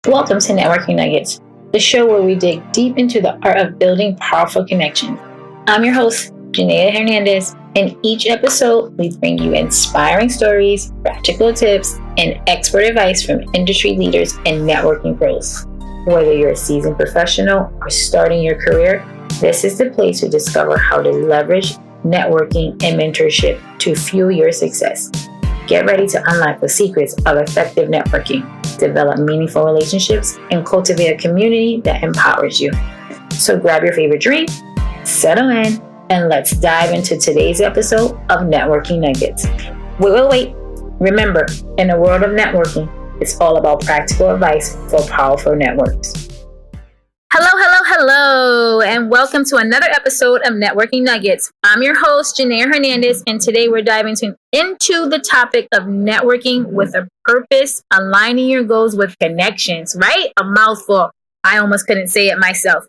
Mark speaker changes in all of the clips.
Speaker 1: Welcome to Networking Nuggets, the show where we dig deep into the art of building powerful connections. I'm your host, Janaea Hernandez. In each episode, we bring you inspiring stories, practical tips, and expert advice from industry leaders and networking pros. Whether you're a seasoned professional or starting your career, this is the place to discover how to leverage networking and mentorship to fuel your success. Get ready to unlock the secrets of effective networking, develop meaningful relationships, and cultivate a community that empowers you. So grab your favorite drink, settle in, and let's dive into today's episode of Networking Nuggets. Wait. Remember, in the world of networking, it's all about practical advice for powerful networks. Hello, and welcome to another episode of Networking Nuggets. I'm your host, Janaea Hernandez, and today we're diving into the topic of networking with a purpose, aligning your goals with connections, right? A mouthful. I almost couldn't say it myself.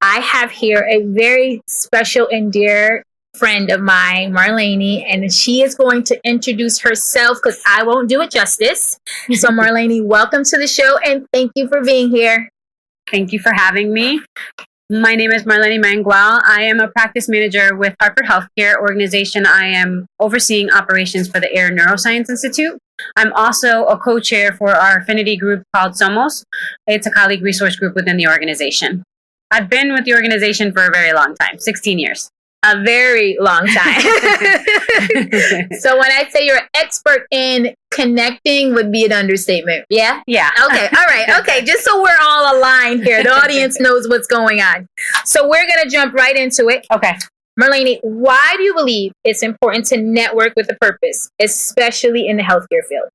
Speaker 1: I have here a very special and dear friend of mine, Marlene, and she is going to introduce herself because I won't do it justice. So Marlene, welcome to the show and thank you for being here.
Speaker 2: Thank you for having me. My name is Marlene Mangual. I am a practice manager with Hartford Healthcare organization. I am overseeing operations for the Air Neuroscience Institute. I'm also a co-chair for our affinity group called Somos. It's a colleague resource group within the organization. I've been with the organization for a very long time, 16 years.
Speaker 1: A very long time. So when I say you're an expert in connecting would be an understatement. Yeah?
Speaker 2: Yeah.
Speaker 1: Okay. All right. Okay. Just so we're all aligned here. The audience knows what's going on. So we're going to jump right into it.
Speaker 2: Okay.
Speaker 1: Marlene, why do you believe it's important to network with a purpose, especially in the healthcare field?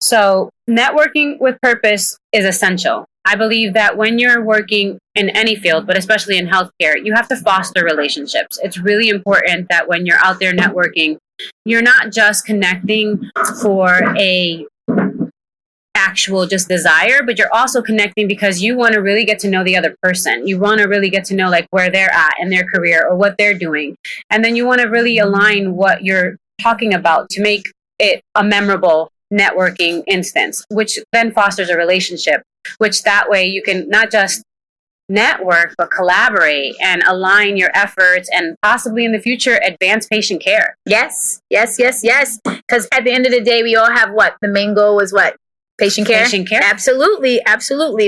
Speaker 2: So networking with purpose is essential. I believe that when you're working in any field, but especially in healthcare, you have to foster relationships. It's really important that when you're out there networking, you're not just connecting for a actual just desire, but you're also connecting because you want to really get to know the other person. You want to really get to know like where they're at in their career or what they're doing. And then you want to really align what you're talking about to make it a memorable networking instance, which then fosters a relationship, which that way you can not just network, but collaborate and align your efforts and possibly in the future advance patient care.
Speaker 1: Yes. Because at the end of the day, we all have what? The main goal is what? Patient care?
Speaker 2: Patient care.
Speaker 1: Absolutely.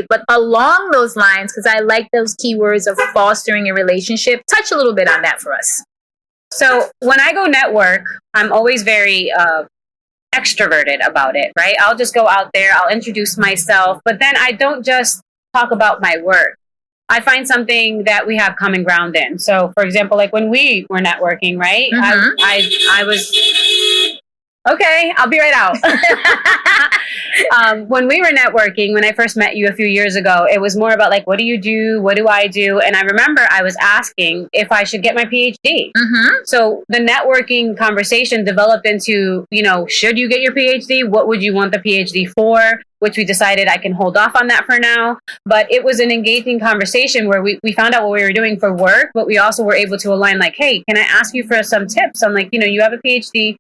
Speaker 1: But along those lines, because I like those keywords of fostering a relationship, touch a little bit on that for us.
Speaker 2: So when I go network, I'm always very extroverted about it, right? I'll just go out there, I'll introduce myself, but then I don't just talk about my work. I find something that we have common ground in. So for example, like when we were networking, right?
Speaker 1: Mm-hmm.
Speaker 2: I was, okay, I'll be right out. When we were networking, when I first met you a few years ago, it was more about like, what do you do? What do I do? And I remember I was asking if I should get my PhD.
Speaker 1: Mm-hmm.
Speaker 2: So the networking conversation developed into, should you get your PhD? What would you want the PhD for? Which we decided I can hold off on that for now. But it was an engaging conversation where we found out what we were doing for work, but we also were able to align like, hey, can I ask you for some tips? I'm like, you have a PhD.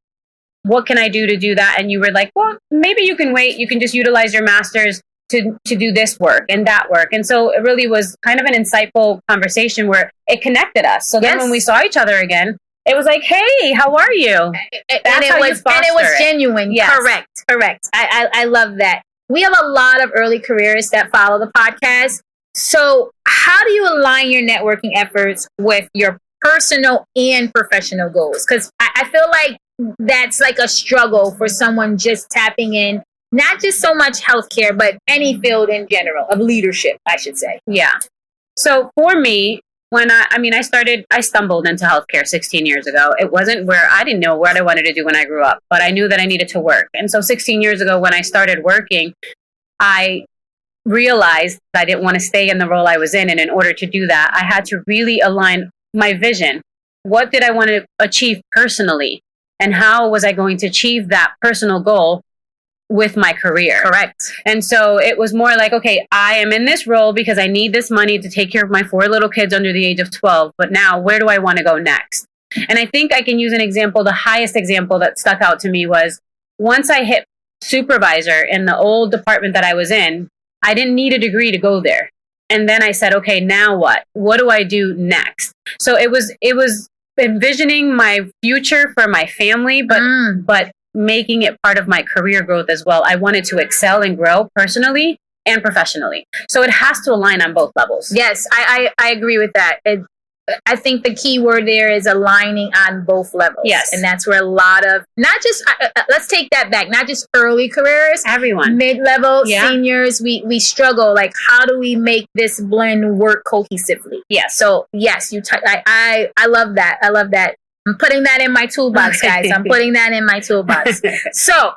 Speaker 2: What can I do to do that? And you were like, well, maybe you can wait. You can just utilize your master's to do this work and that work. And so it really was kind of an insightful conversation where it connected us. So then when we saw each other again, it was like, hey, how are you?
Speaker 1: And it was genuine.
Speaker 2: Yes.
Speaker 1: Correct. I love that. We have a lot of early careerists that follow the podcast. So how do you align your networking efforts with your personal and professional goals? Because I feel like that's like a struggle for someone just tapping in, not just so much healthcare, but any field in general of leadership, I should say.
Speaker 2: Yeah. So for me, when I stumbled into healthcare 16 years ago. It wasn't where I didn't know what I wanted to do when I grew up, but I knew that I needed to work. And so 16 years ago, when I started working, I realized that I didn't want to stay in the role I was in. And in order to do that, I had to really align my vision. What did I want to achieve personally? And how was I going to achieve that personal goal with my career?
Speaker 1: Correct.
Speaker 2: And so it was more like, okay, I am in this role because I need this money to take care of my 4 little kids under the age of 12. But now where do I want to go next? And I think I can use an example. The highest example that stuck out to me was once I hit supervisor in the old department that I was in, I didn't need a degree to go there. And then I said, okay, now what? What do I do next? So it was envisioning my future for my family, but making it part of my career growth as well. I wanted to excel and grow personally and professionally. So it has to align on both levels.
Speaker 1: Yes, I agree with that. I think the key word there is aligning on both levels.
Speaker 2: Yes.
Speaker 1: And that's where a lot of, not just, let's take that back, not just early careers.
Speaker 2: Everyone.
Speaker 1: Mid-level, seniors, we struggle. Like, how do we make this blend work cohesively?
Speaker 2: Yes.
Speaker 1: So, yes, I love that. I love that. I'm putting that in my toolbox, guys. I'm putting that in my toolbox. So,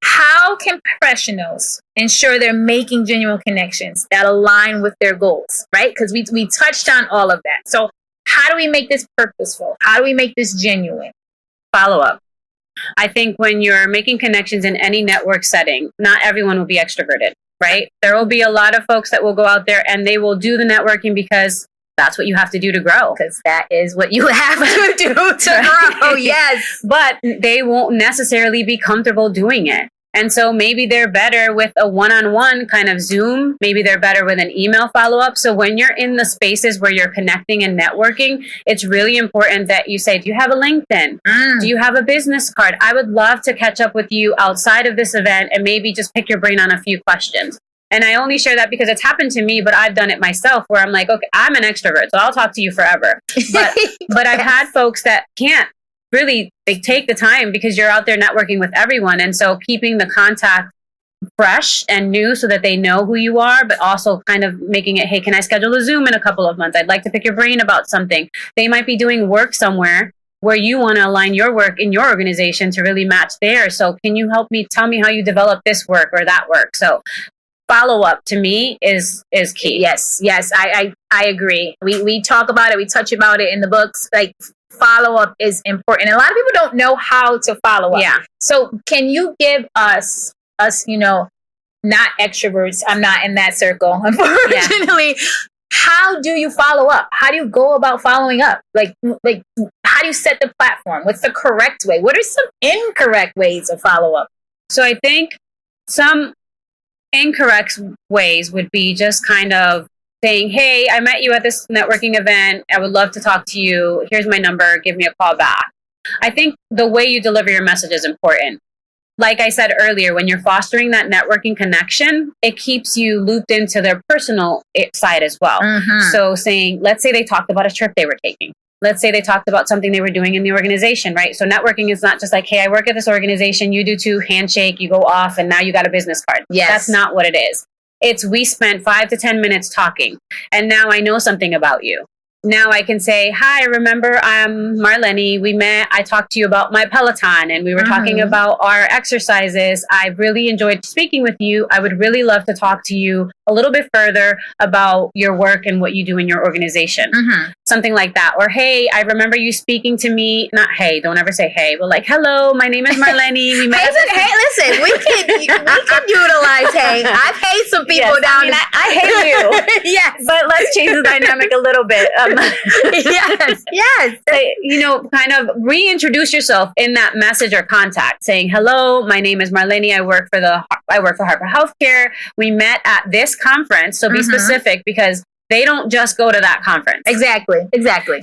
Speaker 1: how can professionals ensure they're making genuine connections that align with their goals, right? Because we touched on all of that. So how do we make this purposeful? How do we make this genuine?
Speaker 2: Follow up. I think when you're making connections in any network setting, not everyone will be extroverted, right? There will be a lot of folks that will go out there and they will do the networking because that's what you have to do to grow.
Speaker 1: Because that is what you have to do to grow, yes.
Speaker 2: But they won't necessarily be comfortable doing it. And so maybe they're better with a one-on-one kind of Zoom. Maybe they're better with an email follow-up. So when you're in the spaces where you're connecting and networking, it's really important that you say, do you have a LinkedIn? Do you have a business card? I would love to catch up with you outside of this event and maybe just pick your brain on a few questions. And I only share that because it's happened to me, but I've done it myself where I'm like, okay, I'm an extrovert, so I'll talk to you forever. But I've had folks that can't. Really, they take the time because you're out there networking with everyone. And so keeping the contact fresh and new so that they know who you are, but also kind of making it, hey, can I schedule a Zoom in a couple of months? I'd like to pick your brain about something. They might be doing work somewhere where you want to align your work in your organization to really match theirs. So can you help me, tell me how you develop this work or that work? So follow up to me is key.
Speaker 1: Yes, I agree. We talk about it, we touch about it in the books. Like, follow up is important. And a lot of people don't know how to follow up.
Speaker 2: Yeah.
Speaker 1: So can you give us, not extroverts, I'm not in that circle, unfortunately. Yeah. How do you follow up? How do you go about following up? Like how do you set the platform? What's the correct way? What are some incorrect ways of follow up?
Speaker 2: So I think some incorrect ways would be just kind of saying, hey, I met you at this networking event. I would love to talk to you. Here's my number. Give me a call back. I think the way you deliver your message is important. Like I said earlier, when you're fostering that networking connection, it keeps you looped into their personal side as well. Mm-hmm. So saying, let's say they talked about a trip they were taking. Let's say they talked about something they were doing in the organization, right? So networking is not just like, hey, I work at this organization. You do too, handshake, you go off, and now you got a business card.
Speaker 1: Yes.
Speaker 2: That's not what it is. It's we spent 5 to 10 minutes talking, and now I know something about you. Now I can say, hi, remember I'm Marlene. We met, I talked to you about my Peloton and we were talking about our exercises. I really enjoyed speaking with you. I would really love to talk to you a little bit further about your work and what you do in your organization. Something like that. Or, hey, I remember you speaking to me. Not hey, don't ever say hey, but like, hello, my name is Marlene. We met
Speaker 1: hey, listen, we can utilize hey. I've hated some people down there.
Speaker 2: I hate you.
Speaker 1: Yes.
Speaker 2: But let's change the dynamic a little bit.
Speaker 1: Yes.
Speaker 2: Kind of reintroduce yourself in that message or contact saying, hello, my name is Marlene. I work for Harvard Healthcare. We met at this conference. So be specific because they don't just go to that conference.
Speaker 1: Exactly.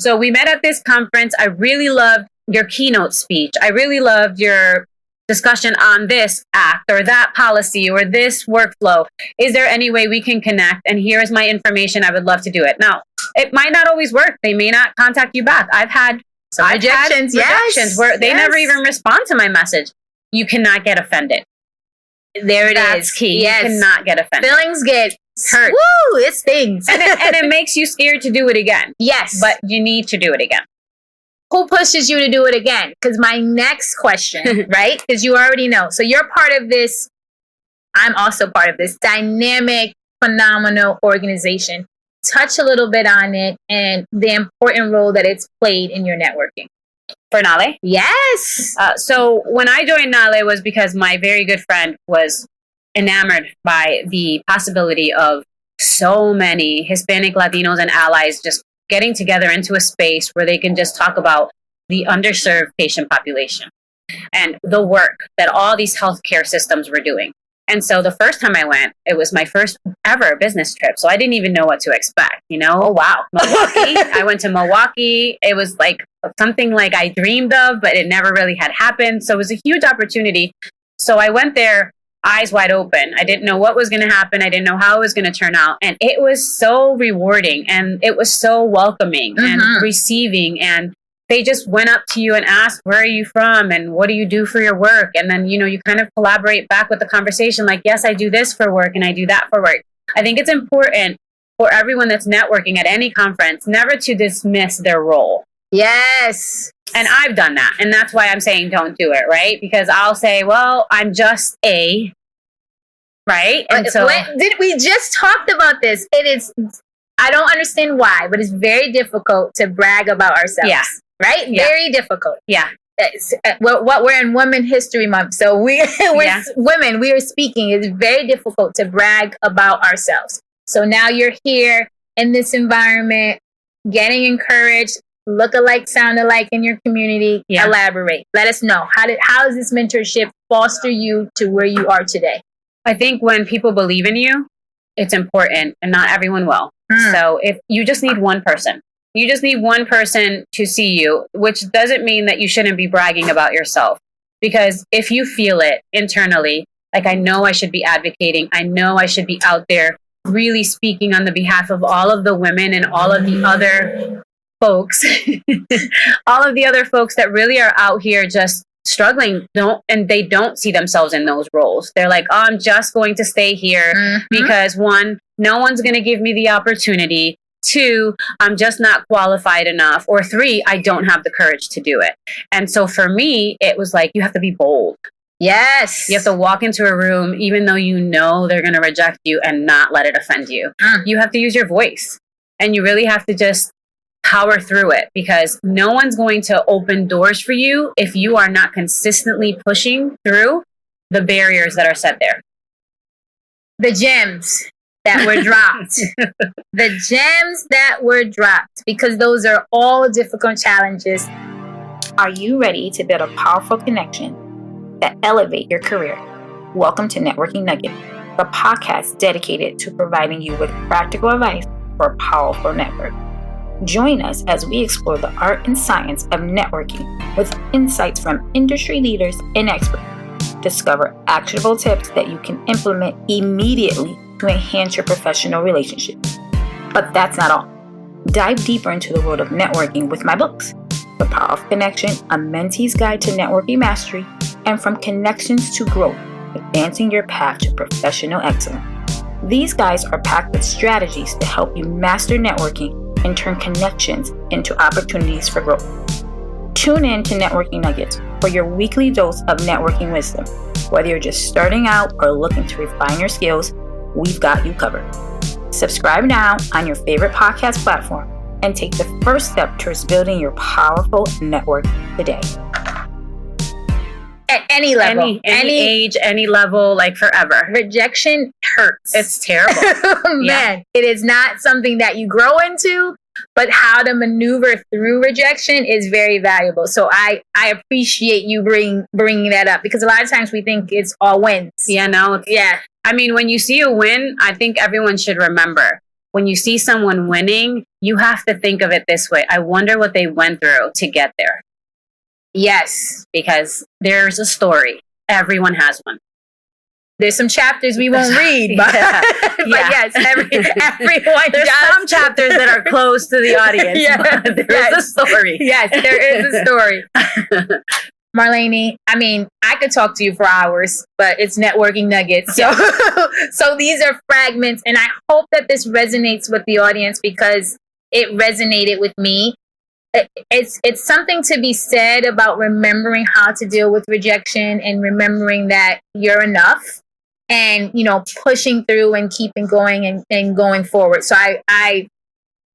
Speaker 2: So we met at this conference. I really loved your keynote speech. I really loved your discussion on this act or that policy or this workflow. Is there any way we can connect? And here is my information. I would love to do it. Now, it might not always work. They may not contact you back. I've had rejections where they never even respond to my message. You cannot get offended. That's key.
Speaker 1: Yes.
Speaker 2: You cannot get offended.
Speaker 1: Feelings get hurt. Woo, it stings.
Speaker 2: and it makes you scared to do it again.
Speaker 1: Yes.
Speaker 2: But you need to do it again.
Speaker 1: Who pushes you to do it again? Because my next question, right? Because you already know. So you're part of this. I'm also part of this dynamic, phenomenal organization. Touch a little bit on it and the important role that it's played in your networking.
Speaker 2: For Nale?
Speaker 1: Yes.
Speaker 2: So when I joined Nale, it was because my very good friend was enamored by the possibility of so many Hispanic, Latinos, and allies just getting together into a space where they can just talk about the underserved patient population and the work that all these healthcare systems were doing. And so the first time I went, it was my first ever business trip. So I didn't even know what to expect, you know?
Speaker 1: Oh, wow.
Speaker 2: Milwaukee. I went to Milwaukee. It was like something like I dreamed of, but it never really had happened. So it was a huge opportunity. So I went there eyes wide open. I didn't know what was going to happen. I didn't know how it was going to turn out. And it was so rewarding and it was so welcoming and receiving. And they just went up to you and asked, where are you from? And what do you do for your work? And then, you know, you kind of collaborate back with the conversation. Like, yes, I do this for work and I do that for work. I think it's important for everyone that's networking at any conference, never to dismiss their role.
Speaker 1: Yes.
Speaker 2: And I've done that. And that's why I'm saying don't do it, right? Because I'll say, well, I'm just a, right? And so
Speaker 1: we just talked about this. It is, I don't understand why, but it's very difficult to brag about ourselves.
Speaker 2: Yeah.
Speaker 1: Right? Yeah. Very difficult.
Speaker 2: Yeah.
Speaker 1: We're in Women History Month. So we're women, we are speaking. It's very difficult to brag about ourselves. So now you're here in this environment, getting encouraged, look alike, sound alike in your community. Yeah. Elaborate. Let us know. How does this mentorship foster you to where you are today?
Speaker 2: I think when people believe in you, it's important, and not everyone will. So if you just need one person. You just need one person to see you, which doesn't mean that you shouldn't be bragging about yourself. Because if you feel it internally, like, I know I should be advocating, I know I should be out there really speaking on the behalf of all of the women and all of the other folks, all of the other folks that really are out here just struggling, they don't see themselves in those roles. They're like, oh, I'm just going to stay here because 1, no one's going to give me the opportunity. 2, I'm just not qualified enough. Or 3, I don't have the courage to do it. And so for me, it was like, you have to be bold.
Speaker 1: Yes.
Speaker 2: You have to walk into a room, even though you know they're going to reject you, and not let it offend you. You have to use your voice, and you really have to just power through it, because no one's going to open doors for you if you are not consistently pushing through the barriers that are set there.
Speaker 1: The gems that were dropped. The gems that were dropped, because those are all difficult challenges. Are you ready to build a powerful connection that elevate your career? Welcome to Networking Nugget, the podcast dedicated to providing you with practical advice for a powerful network. Join us as we explore the art and science of networking with insights from industry leaders and experts. Discover actionable tips that you can implement immediately to enhance your professional relationships. But that's not all. Dive deeper into the world of networking with my books, The Power of Connection, A Mentee's Guide to Networking Mastery, and From Connections to Growth, Advancing Your Path to Professional Excellence. These guides are packed with strategies to help you master networking and turn connections into opportunities for growth. Tune in to Networking Nuggets for your weekly dose of networking wisdom. Whether you're just starting out or looking to refine your skills, we've got you covered. Subscribe now on your favorite podcast platform and take the first step towards building your powerful network today. At any level,
Speaker 2: any age, any level, like forever.
Speaker 1: Rejection hurts.
Speaker 2: It's terrible.
Speaker 1: Man, it is not something that you grow into, but how to maneuver through rejection is very valuable. So I appreciate you bringing that up, because a lot of times we think it's all wins.
Speaker 2: Yeah, no.
Speaker 1: Yeah.
Speaker 2: I mean, when you see a win, I think everyone should remember, when you see someone winning, you have to think of it this way. I wonder what they went through to get there.
Speaker 1: Yes.
Speaker 2: Because there's a story. Everyone has one.
Speaker 1: There's some chapters we won't read, but, but yes, everyone
Speaker 2: There's
Speaker 1: does.
Speaker 2: some chapters that are close to the audience. There is a story.
Speaker 1: Yes, there is a story. Marlene, I mean, I could talk to you for hours, but it's Networking Nuggets. So, so these are fragments, and I hope that this resonates with the audience, because it resonated with me. It's something to be said about remembering how to deal with rejection and remembering that you're enough, and, you know, pushing through and keeping going and going forward. So I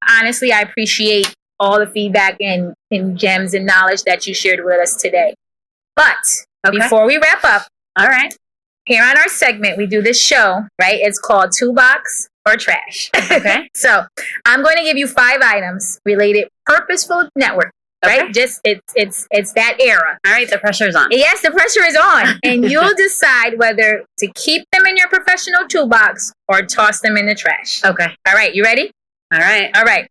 Speaker 1: honestly, I appreciate all the feedback and gems and knowledge that you shared with us today. But before we wrap up,
Speaker 2: all right,
Speaker 1: here on our segment, we do this show, right? It's called Toolbox or Trash.
Speaker 2: Okay.
Speaker 1: So I'm going to give you 5 items related purposeful network. right?
Speaker 2: Okay.
Speaker 1: Just it's that era.
Speaker 2: All right, the pressure is on.
Speaker 1: Yes, the pressure is on. And you'll decide whether to keep them in your professional toolbox or toss them in the trash.
Speaker 2: Okay.
Speaker 1: All right, you ready?
Speaker 2: All right.
Speaker 1: All right.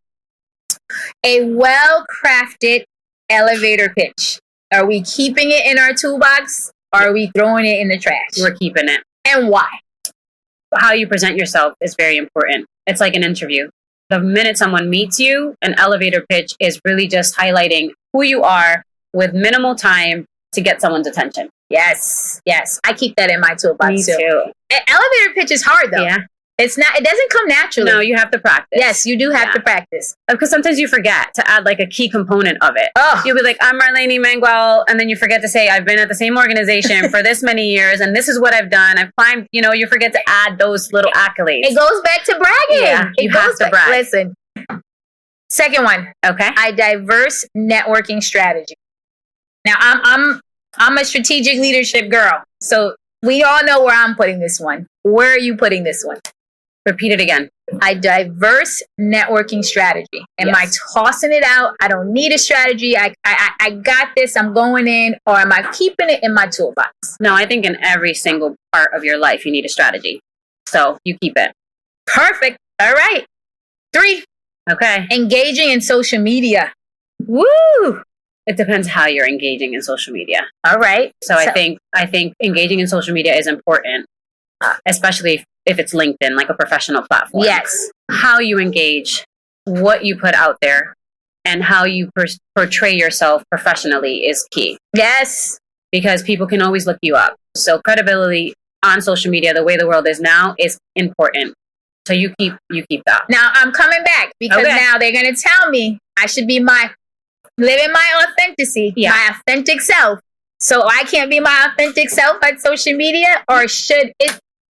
Speaker 1: A well-crafted elevator pitch. Are we keeping it in our toolbox or are we throwing it in the trash?
Speaker 2: We're keeping it.
Speaker 1: And why?
Speaker 2: How you present yourself is very important. It's like an interview. The minute someone meets you, an elevator pitch is really just highlighting who you are with minimal time to get someone's attention.
Speaker 1: Yes. I keep that in my toolbox
Speaker 2: Me too.
Speaker 1: An elevator pitch is hard though.
Speaker 2: Yeah.
Speaker 1: It's not. It doesn't come naturally.
Speaker 2: No, you have to practice.
Speaker 1: Yes, you do have to practice.
Speaker 2: Because sometimes you forget to add like a key component of it.
Speaker 1: Oh.
Speaker 2: You'll be like, I'm Marlene Manguel, and then you forget to say, I've been at the same organization for this many years, and this is what I've done. I've climbed, you forget to add those little accolades.
Speaker 1: It goes back to bragging.
Speaker 2: Yeah, you have to brag.
Speaker 1: Listen. Second one.
Speaker 2: Okay.
Speaker 1: A diverse networking strategy. Now, I'm a strategic leadership girl, so we all know where I'm putting this one. Where are you putting this one?
Speaker 2: Repeat it again.
Speaker 1: A diverse networking strategy. Am I tossing it out? I don't need a strategy. I got this. I'm going in. Or am I keeping it in my toolbox?
Speaker 2: No, I think in every single part of your life, you need a strategy. So you keep it.
Speaker 1: Perfect. All right. 3.
Speaker 2: Okay.
Speaker 1: Engaging in social media. Woo!
Speaker 2: It depends how you're engaging in social media.
Speaker 1: All right.
Speaker 2: So I think engaging in social media is important, especially if it's LinkedIn, like a professional platform.
Speaker 1: Yes.
Speaker 2: How you engage, what you put out there, and how you portray yourself professionally is key.
Speaker 1: Yes.
Speaker 2: Because people can always look you up. So credibility on social media, the way the world is now, is important. So you keep that.
Speaker 1: Now I'm coming back because now they're going to tell me I should be living my authenticity, my authentic self. So I can't be my authentic self on social media, or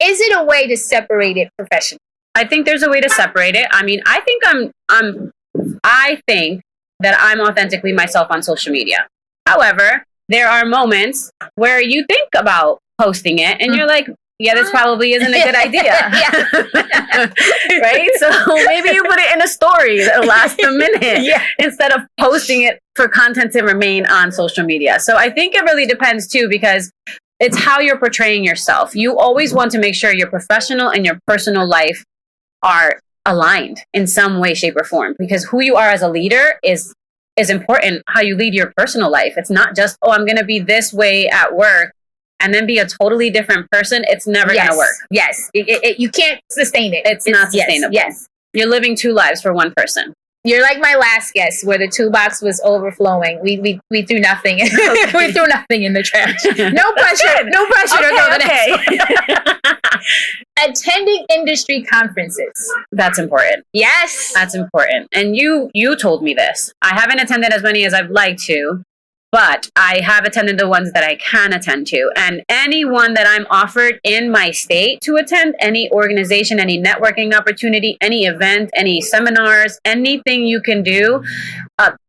Speaker 1: is it a way to separate it professionally?
Speaker 2: I think there's a way to separate it. I mean, I think I think that I'm authentically myself on social media. However, there are moments where you think about posting it and you're like, yeah, this probably isn't a good idea. Right? So maybe you put it in a story that'll last a minute instead of posting it for content to remain on social media. So I think it really depends too, because it's how you're portraying yourself. You always want to make sure your professional and your personal life are aligned in some way, shape, or form, because who you are as a leader is important. How you lead your personal life. It's not just, I'm going to be this way at work and then be a totally different person. It's never going to work.
Speaker 1: Yes. You can't sustain it.
Speaker 2: It's not sustainable.
Speaker 1: Yes.
Speaker 2: You're living 2 lives for one person.
Speaker 1: You're like my last guest, where the toolbox was overflowing. We threw nothing. We threw nothing in the trash. No pressure. No pressure to go the next one. Attending industry conferences.
Speaker 2: That's important.
Speaker 1: Yes,
Speaker 2: that's important. And you told me this. I haven't attended as many as I'd like to, but I have attended the ones that I can attend to. And any one that I'm offered in my state to attend, any organization, any networking opportunity, any event, any seminars, anything you can do,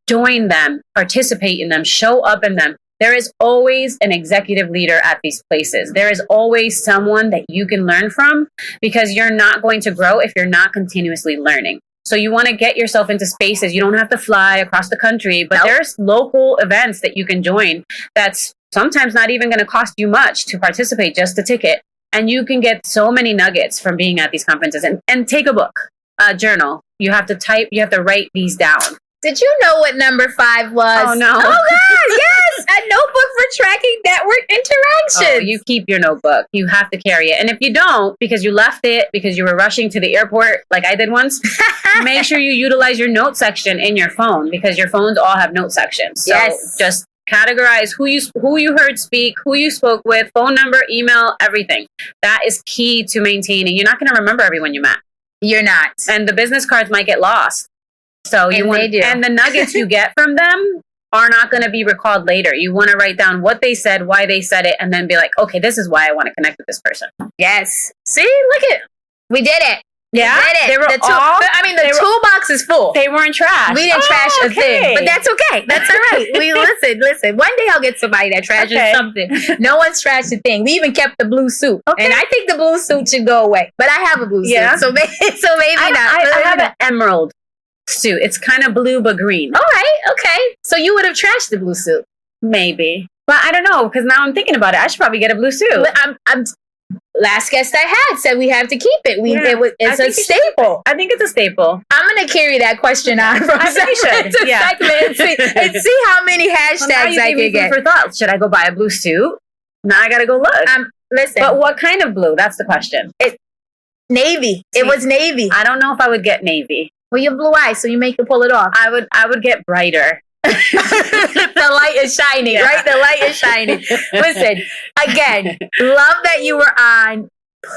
Speaker 2: join them, participate in them, show up in them. There is always an executive leader at these places. There is always someone that you can learn from, because you're not going to grow if you're not continuously learning. So you want to get yourself into spaces. You don't have to fly across the country, but there's local events that you can join that's sometimes not even going to cost you much to participate, just a ticket. And you can get so many nuggets from being at these conferences. And take a book, a journal. You have to write these down.
Speaker 1: Did you know what number 5 was?
Speaker 2: Oh, no.
Speaker 1: Oh, God, yes. A notebook for tracking network interactions.
Speaker 2: Oh, you keep your notebook. You have to carry it. And if you don't, because you left it, because you were rushing to the airport, like I did once, make sure you utilize your note section in your phone, because your phones all have note sections. So just categorize who you heard speak, who you spoke with, phone number, email, everything. That is key to maintaining. You're not going to remember everyone you met.
Speaker 1: You're not.
Speaker 2: And the business cards might get lost. So and the nuggets you get from them are not going to be recalled later. You want to write down what they said, why they said it, and then be like, okay, this is why I want to connect with this person.
Speaker 1: Yes. See, look we did it.
Speaker 2: Yeah,
Speaker 1: we did it.
Speaker 2: They were
Speaker 1: the toolbox is full.
Speaker 2: They weren't trash.
Speaker 1: We didn't trash a thing, but that's okay. That's all right. We listen. One day I'll get somebody that trashes something. No one's trashed a thing. We even kept the blue suit, and I think the blue suit should go away. But I have a blue suit, so maybe not.
Speaker 2: I have an emerald suit. It's kind of blue but green.
Speaker 1: All right, okay. So you would have trashed the blue suit.
Speaker 2: Maybe. But I don't know, because now I'm thinking about it. I should probably get a blue suit.
Speaker 1: I'm last guest I had said we have to keep it. It's a staple.
Speaker 2: I think it's a staple.
Speaker 1: I'm gonna carry that question on from segment to segment and see how many hashtags I can get.
Speaker 2: For thought. Should I go buy a blue suit? Now I gotta go look.
Speaker 1: Listen.
Speaker 2: But what kind of blue? That's the question.
Speaker 1: Navy. It was navy.
Speaker 2: I don't know if I would get navy.
Speaker 1: Well, you have blue eyes, so you make it pull it off.
Speaker 2: I would get brighter.
Speaker 1: The light is shining, right? The light is shining. Listen, again, love that you were on.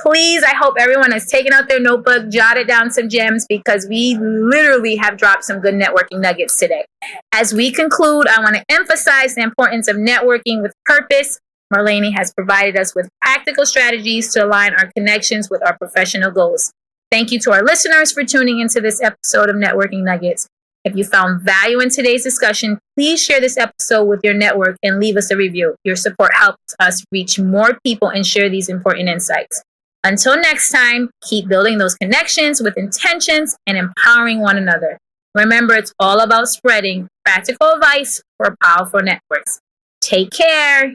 Speaker 1: Please, I hope everyone has taken out their notebook, jotted down some gems, because we literally have dropped some good networking nuggets today. As we conclude, I want to emphasize the importance of networking with purpose. Marlene has provided us with practical strategies to align our connections with our professional goals. Thank you to our listeners for tuning into this episode of Networking Nuggets. If you found value in today's discussion, please share this episode with your network and leave us a review. Your support helps us reach more people and share these important insights. Until next time, keep building those connections with intentions and empowering one another. Remember, it's all about spreading practical advice for powerful networks. Take care.